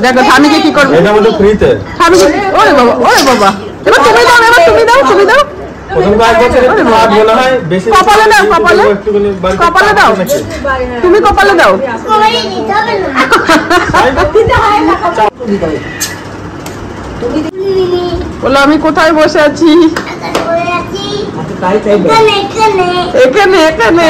দেখো স্বামীকে কি করবে, এটা আমাদের ফ্রিতে স্বামীকে। ওরে বাবা, ওরে বাবা, এবার তুমি দাও, এবার তুমি দাও, তুমি দাও। প্রথম কয়েক বছর একটু ভাগ মনে হয় বেশি। কপালে দাও, কপালে, কপালে দাও, তুমি কপালে দাও। বলো আমি কোথায় বসে আছি? এখানে, এখানে।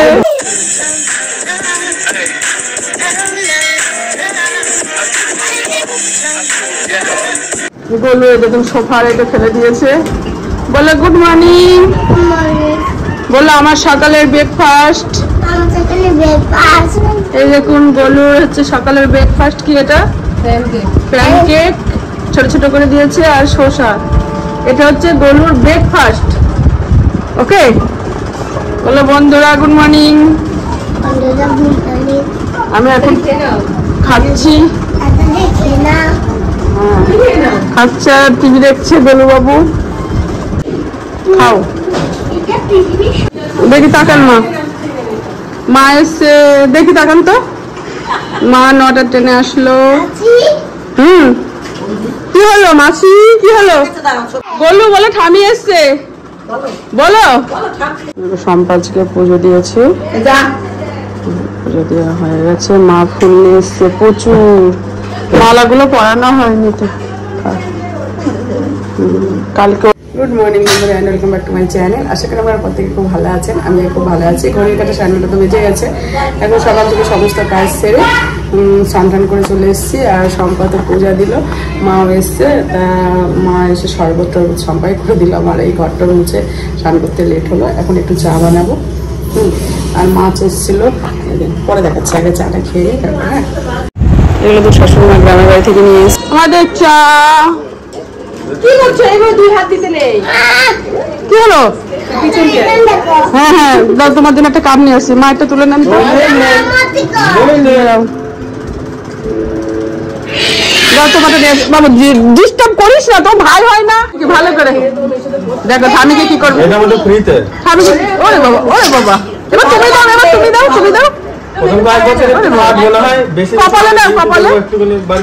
বলো এরকম সোফার এটা ফেলে দিয়েছে। বলো গুড মর্নিং। বলো আমার সকালের ব্রেকফাস্ট। এই দেখুন গলুর হচ্ছে সকালের ব্রেকফাস্ট। কি এটা? প্যানকেক ছোট ছোট করে দিয়েছে আর শসা। এটা হচ্ছে গলুর ব্রেকফাস্ট। ওকে, বলো বন্ধুরা গুড মর্নিং। আমি এখন খাচ্ছি, খাচ্ছে আর টিভি দেখছে গোলু বাবু। খাও, দেখি তাকান মা, মা এসছে দেখি তাকান তো। মা 9টার ট্রেনে আসলো। কি হলো মাসি, কি হলো? গোলু বলো ঠামি এসছে। বলো সম্পাজকে পুজো দিয়েছে, পুজো দেওয়া হয়ে গেছে। মা ফুল নিয়ে এসছে প্রচুর, মালাগুলো পরানো হয়নি তো কালকে। গুড মর্নিং বন্ধুরা, and welcome back to my channel. আশা করি আমার প্রত্যেকে খুব ভালো আছেন, আমি খুব ভালো আছি। ঘড়ির কাটা 9:30 তো বেজে গেছে। এখন সকাল থেকে সমস্ত কাজ সেরে স্নান করে চলে এসেছি। আর সম্পাতে পূজা দিল, মাও এসছে। তা মা এসে শরবত সম্পাই করে দিল। আমার এই ঘরটা মুছে স্নান করতে লেট হলো। এখন একটু চা বানাবো। আর মাছ এসেছিলো, পরে দেখাচ্ছি, আগে চাটা খেয়ে তারপর। হ্যাঁ, এগুলো তো শ্বশুরমা গ্রামের বাড়ি থেকে নিয়ে এসছে। আমাদের চা। কি করছো? এবার 2 হাত দিতে নেই। কি হলো? হ্যাঁ হ্যাঁ, দাও, তোমার জন্য একটা কাপ নিয়ে আসি। মায়েরটা তুলে নেন তো। বাবু ডিস্টার্ব করিস না, তো ভাই হয় না ভালো করে। দেখো স্বামীকে কি করবে, এটা আমাদের ফ্রিতে। স্বামীকে। ওরে বাবা, ওরে বাবা, এবার তুমি দাও, এবার তুমি দাও, তুমি দাও। প্রথম কয়েক বছর একটু ভাগ মনে হয় বেশি। কপালে দাও, কপালে,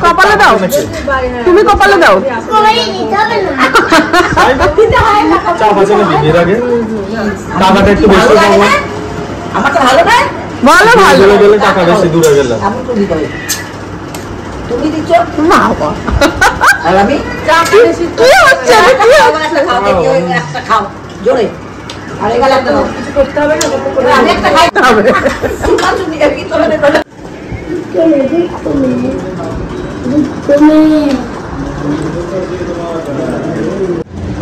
কপালে দাও, তুমি কপালে দাও। চাপ আছে না বিয়ের আগে? টাকাটা একটু বেশি পাবো। আমাকে ভালো না? ভালো ভালো গেলে টাকা বেশি দূরে গেলে তুমি দিচ্ছ মা। আর আমি কি হচ্ছে, কি একটা খাও জোরে। আর এগুলো একটা কিছু করতে হবে না, আমি একটা খাইতে হবে।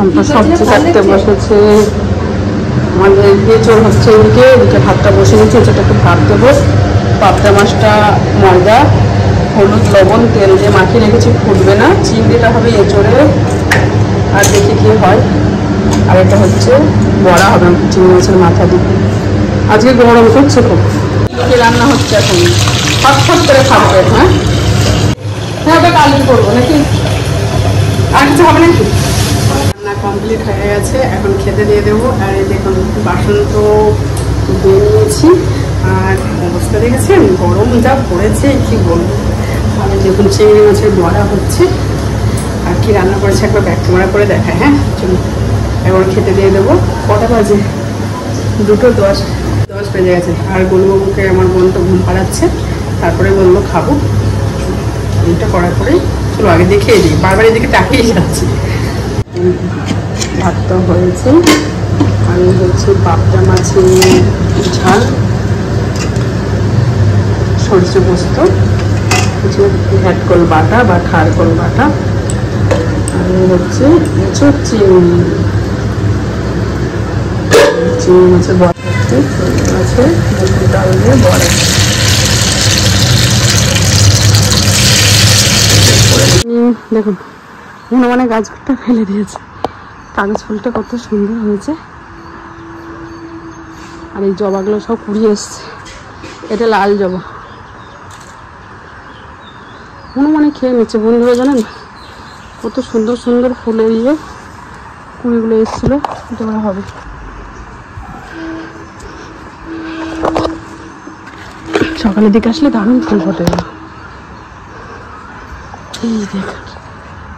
আমরা সবজি কাটতে বসেছে। আমাদের এঁচড় হচ্ছে, এদিকে ভাতটা বসে গেছে। এঁচড়টা একটু ভাত দেবো। পাবদা মাছটা ময়দা, হলুদ, লবণ, তেল দিয়ে মাখিয়ে রেখেছি, ফুটবে না। চিংড়িটা হবে এঁচড়ে, আর দেখি কি হয়। আর এটা হচ্ছে বড়া হবে চিংড়ি মাছের মাথা দিয়ে। আজকে গরম করছে খুব। কি রান্না হচ্ছে এখন? ফটফট করে খাবে। হ্যাঁ হ্যাঁ, ওটা কালকে করবো নাকি? আর কিছু হবে নাকি? রান্না কমপ্লিট হয়ে গেছে, এখন খেতে দিয়ে দেবো। আর এই দেখুন বাসন তো দিয়ে নিয়েছি। আর অবস্থা দেখেছেন, গরম যা পড়েছে কি বলবো। আর দেখুন চিংড়ি মাছের বড়া হচ্ছে। আর কি রান্না করেছে একবার ব্যাক ক্যামেরা করে দেখায়। হ্যাঁ চলুন, এবার খেতে দিয়ে দেবো। কটা বাজে? 2:10 বেজে গেছে। আর গোলুবাবুকে আমার বোন তো ঘুম পাড়াচ্ছে, তারপরে বললো খাবো। এটা করার পরে চলো আগে দেখিয়ে দিই, বারবার এদিকে তাকিয়ে যাচ্ছি। ভাতটা হয়েছে। আর হচ্ছে পাবদা মাছের ঝাল, সরষে পোস্ত, কিছু ঘ্যাটকল বাটা বা খারকল বাটা। আর হচ্ছে চিংড়ি মাছের বড়া আছে, ডাল দিয়ে বড়া। দেখুন মানে গাছটা ফেলে দিয়েছে। কাগজ ফুলটা কত সুন্দর হয়েছে। আর এই জবাগুলো সব কুড়িয়ে এসছে। এটা লাল জবা। মানে খেয়ে নিচ্ছে বন্ধুরা, জানেন কত সুন্দর সুন্দর ফুলের কুড়িগুলো এসেছিল। এটা হবে। সকালের দিকে আসলে দারুণ ফুল ফোটে। এই দেখুন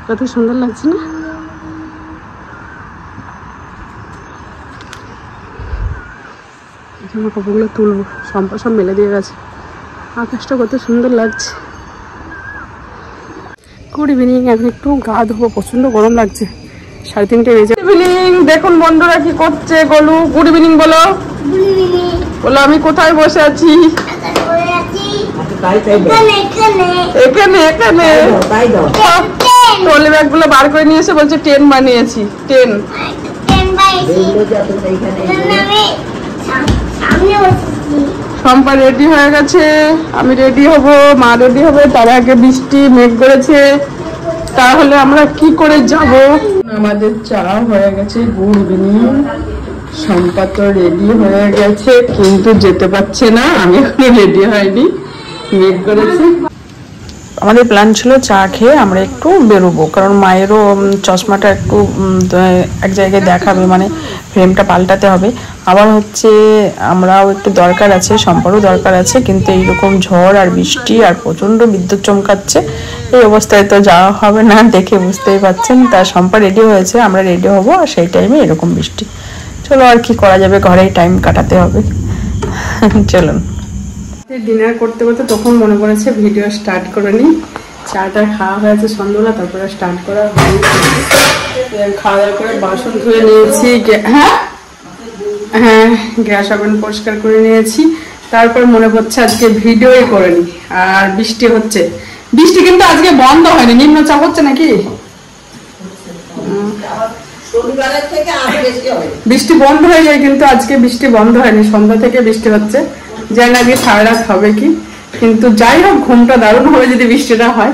কত সুন্দর লাগছে না? জামা কাপড়গুলো তুলবো, সম্পা সব মেলে দিয়ে গেছে। আকাশটা কত সুন্দর লাগছে। Good evening. এখন একটু গা ধোবো, প্রচন্ড গরম লাগছে। 3:30 বেজে। Good evening. দেখুন বন্ধুরা কি করছে। গোলু গুড ইভিনিং বলো। বলো আমি কোথায় বসে আছি? এখানে এখানে ট্রলি ব্যাগ গুলো বার করে নিয়ে এসে বলছে 10 বানিয়েছি। 10 সম্পা রেডি হয়ে গেছে, আমি রেডি হব, মা রেডি হবে। তার আগে বৃষ্টি মেঘ করেছে, তাহলে আমরা কি করে যাব? আমাদের চা হয়ে গেছে। Good evening. সম্পা তো রেডি হয়ে গেছে কিন্তু যেতে পারছে না, আমি এখনো রেডি হয়নি, মেঘ করেছে। আমাদের প্ল্যান ছিল চা খেয়ে আমরা একটু বেরোবো, কারণ মায়েরও চশমাটা একটু এক জায়গায় দেখাবে, মানে ফ্রেমটা পাল্টাতে হবে। আবার হচ্ছে আমরাও একটু দরকার আছে, সম্পারও দরকার আছে, কিন্তু এইরকম ঝড় আর বৃষ্টি আর প্রচণ্ড বিদ্যুৎ চমকাচ্ছে, এই অবস্থায় তো যাওয়া হবে না, দেখে বুঝতেই পারছেন। তা সম্পা রেডি হয়েছে, আমরা রেডি হবো, আর সেই টাইমে এরকম বৃষ্টি। চলো আর কি করা যাবে, ঘরেই টাইম কাটাতে হবে। চলুন। ডিনার করতে করতে তখন মনে পড়েছে ভিডিও স্টার্ট করে নিই। চাটা খাওয়া হয়েছে সন্ধ্যাবেলা, তারপরে স্টার্ট করা হয়েছে। খাওয়া দাওয়া করে বাসন ধুয়ে নিয়েছি, হ্যাঁ হ্যাঁ গ্যাস ওভেন পরিষ্কার করে নিয়েছি। তারপর মনে পড়ছে আজকে ভিডিওই করে নিই। আর বৃষ্টি হচ্ছে, বৃষ্টি কিন্তু আজকে বন্ধ হয়নি, নিম্নচাপ হচ্ছে নাকি? বৃষ্টি বন্ধ হয়ে যায়, কিন্তু আজকে বৃষ্টি বন্ধ হয়নি, সন্ধ্যা থেকে বৃষ্টি হচ্ছে। জানি না আজকে সারা রাত হবে কি, কিন্তু যাই হোক ঘুমটা দারুণ হবে যদি বৃষ্টিটা হয়।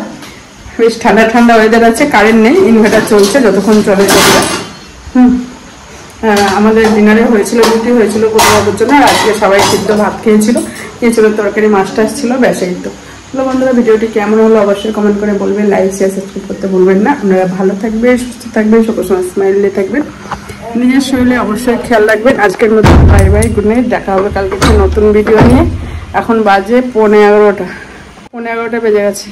বেশ ঠান্ডা ঠান্ডা ওয়েদার আছে, কারেন্ট নেই, ইনভার্টার চলছে, যতক্ষণ চলে চলবে। আমাদের ডিনারে হয়েছিল রুটি হয়েছিল কোথাও জন্য, আর আজকে সবাই সিদ্ধ ভাত খেয়েছিল, খেয়েছিল তরকারি, মাছ টাছ ছিল, ব্যাস এই তো। হ্যালো বন্ধুরা, ভিডিওটি কেমন হলো অবশ্যই কমেন্ট করে বলবেন, লাইক শেয়ার সাবস্ক্রাইব করতে ভুলবেন না। আপনারা ভালো থাকবেন, সুস্থ থাকবেন, সবসময় স্মাইলে থাকবেন, নিজের শরীরে অবশ্যই খেয়াল রাখবেন। আজকের মতো বাই বাই, গুড নাইট। দেখা হবে কালকে নতুন ভিডিও নিয়ে। এখন বাজে 11:15 বেজে গেছে।